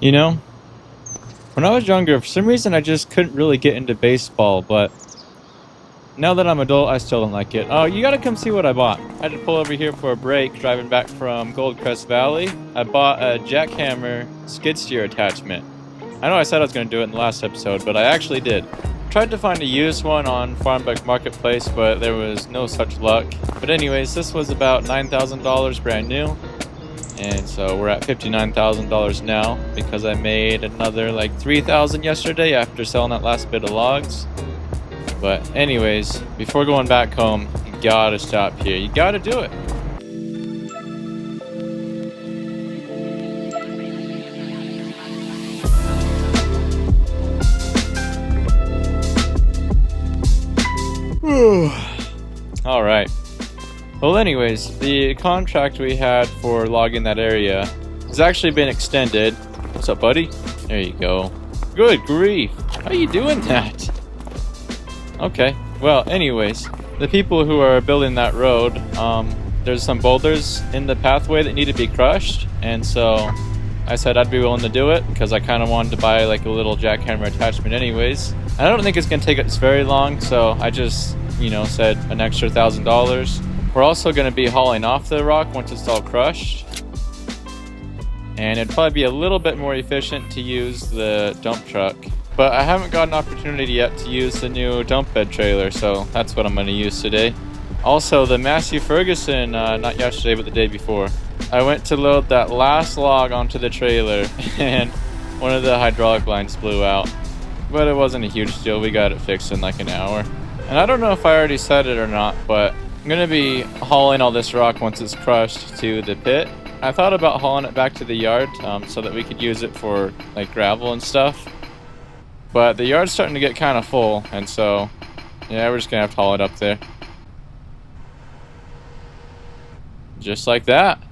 You know, when I was younger, for some reason I just couldn't really get into baseball, but now that I'm adult, I still don't like it. Oh, you gotta come see what I bought. I had to pull over here for a break driving back from Goldcrest Valley. I bought a jackhammer skid steer attachment. I know I said I was gonna do it in the last episode, but I actually did. Tried to find a used one on Farmbuck Marketplace, but there was no such luck. But anyways, this was about $9,000 brand new. And so we're at $59,000 now because I made another like $3,000 yesterday after selling that last bit of logs. But anyways, before going back home, you gotta stop here. You gotta do it. All right. Well, anyways, the contract we had for logging that area has actually been extended. What's up, buddy? There you go. Good grief. How are you doing that? Okay. Well, anyways, the people who are building that road, there's some boulders in the pathway that need to be crushed. And so I said I'd be willing to do it because I kind of wanted to buy like a little jackhammer attachment anyways. I don't think it's going to take us very long, so I just, said an extra $1,000. We're also going to be hauling off the rock once it's all crushed. And it'd probably be a little bit more efficient to use the dump truck. But I haven't got an opportunity yet to use the new dump bed trailer, so that's what I'm going to use today. Also, the Massey Ferguson, not yesterday, but the day before. I went to load that last log onto the trailer, and one of the hydraulic lines blew out. But it wasn't a huge deal. We got it fixed in like an hour. And I don't know if I already said it or not, but I'm going to be hauling all this rock once it's crushed to the pit. I thought about hauling it back to the yard so that we could use it for like gravel and stuff. But the yard's starting to get kind of full, and so yeah, we're just going to have to haul it up there. Just like that.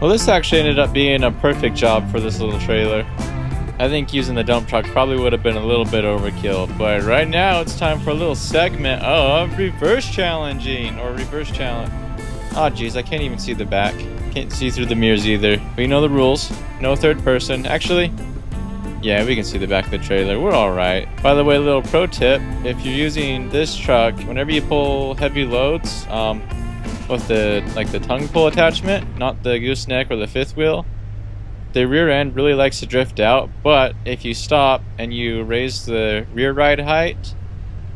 Well, this actually ended up being a perfect job for this little trailer. I think using the dump truck probably would have been a little bit overkill, but right now it's time for a little segment of reverse challenging, or reverse challenge. Oh geez, I can't even see the back. Can't see through the mirrors either. But you know the rules. No third person. Actually, yeah, we can see the back of the trailer. We're alright. By the way, a little pro tip. If you're using this truck, whenever you pull heavy loads, with the tongue pull attachment, not the gooseneck or the fifth wheel, the rear end really likes to drift out, but if you stop and you raise the rear ride height,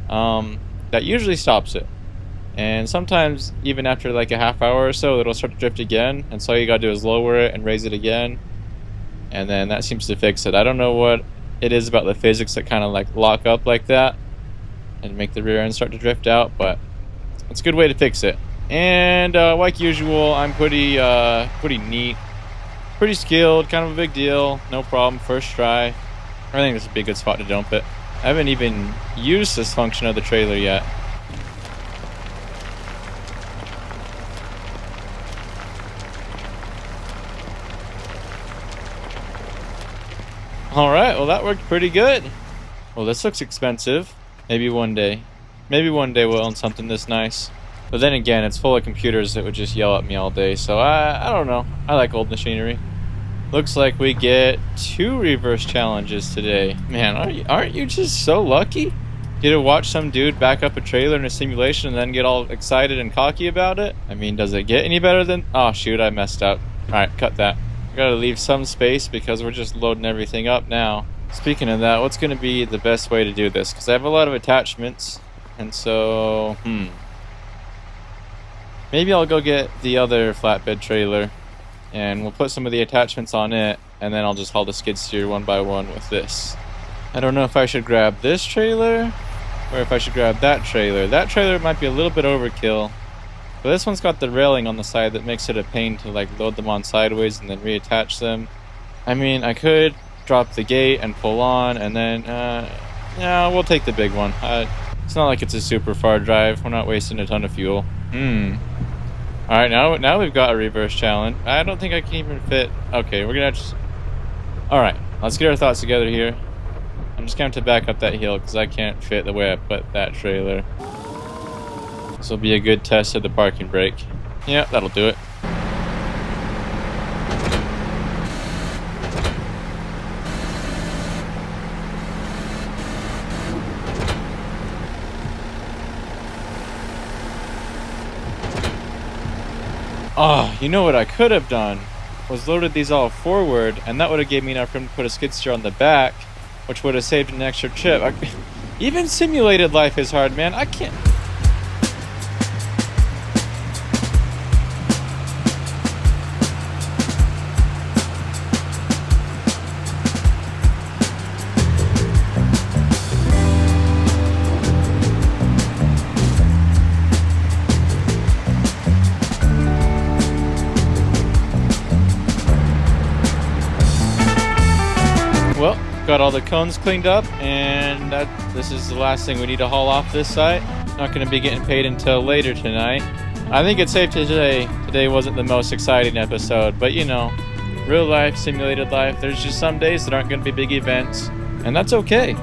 that usually stops it. And sometimes even after like a half hour or so, it'll start to drift again, and so all you gotta do is lower it and raise it again, and then that seems to fix it. I don't know what it is about the physics that kind of like lock up like that and make the rear end start to drift out, but it's a good way to fix it. And like usual, I'm pretty neat, pretty skilled, kind of a big deal, no problem, first try. I think this would be a good spot to dump it. I haven't even used this function of the trailer yet. Alright, well that worked pretty good. Well, this looks expensive. Maybe one day. Maybe one day we'll own something this nice. But then again, it's full of computers that would just yell at me all day, so I don't know. I like old machinery. Looks like we get 2 reverse challenges today. Man, aren't you just so lucky? Get to watch some dude back up a trailer in a simulation and then get all excited and cocky about it? I mean, does it get any better than... Oh shoot, I messed up. Alright, cut that. Gotta leave some space because we're just loading everything up now. Speaking of that, what's gonna be the best way to do this? Because I have a lot of attachments, and so... Maybe I'll go get the other flatbed trailer, and we'll put some of the attachments on it, and then I'll just haul the skid steer one by one with this. I don't know if I should grab this trailer, or if I should grab that trailer. That trailer might be a little bit overkill, but this one's got the railing on the side that makes it a pain to like load them on sideways and then reattach them. I mean, I could drop the gate and pull on, and then, yeah, we'll take the big one. It's not like it's a super far drive. We're not wasting a ton of fuel. Alright, now we've got a reverse challenge. I don't think I can even fit... Okay, we're gonna just... Alright, let's get our thoughts together here. I'm just going to have to back up that hill because I can't fit the way I put that trailer. This will be a good test of the parking brake. Yeah, that'll do it. Oh, you know what I could have done was loaded these all forward, and that would have gave me enough room to put a skid steer on the back, which would have saved an extra trip. Even simulated life is hard, man. I can't... Well, got all the cones cleaned up, and this is the last thing we need to haul off this site. Not going to be getting paid until later tonight. I think it's safe to say today wasn't the most exciting episode, but you know, real life, simulated life, there's just some days that aren't going to be big events, and that's okay.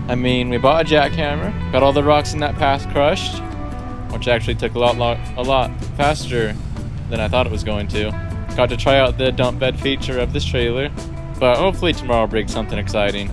I mean, we bought a jackhammer, got all the rocks in that path crushed, which actually took a lot faster than I thought it was going to. Got to try out the dump bed feature of this trailer. But hopefully tomorrow brings something exciting.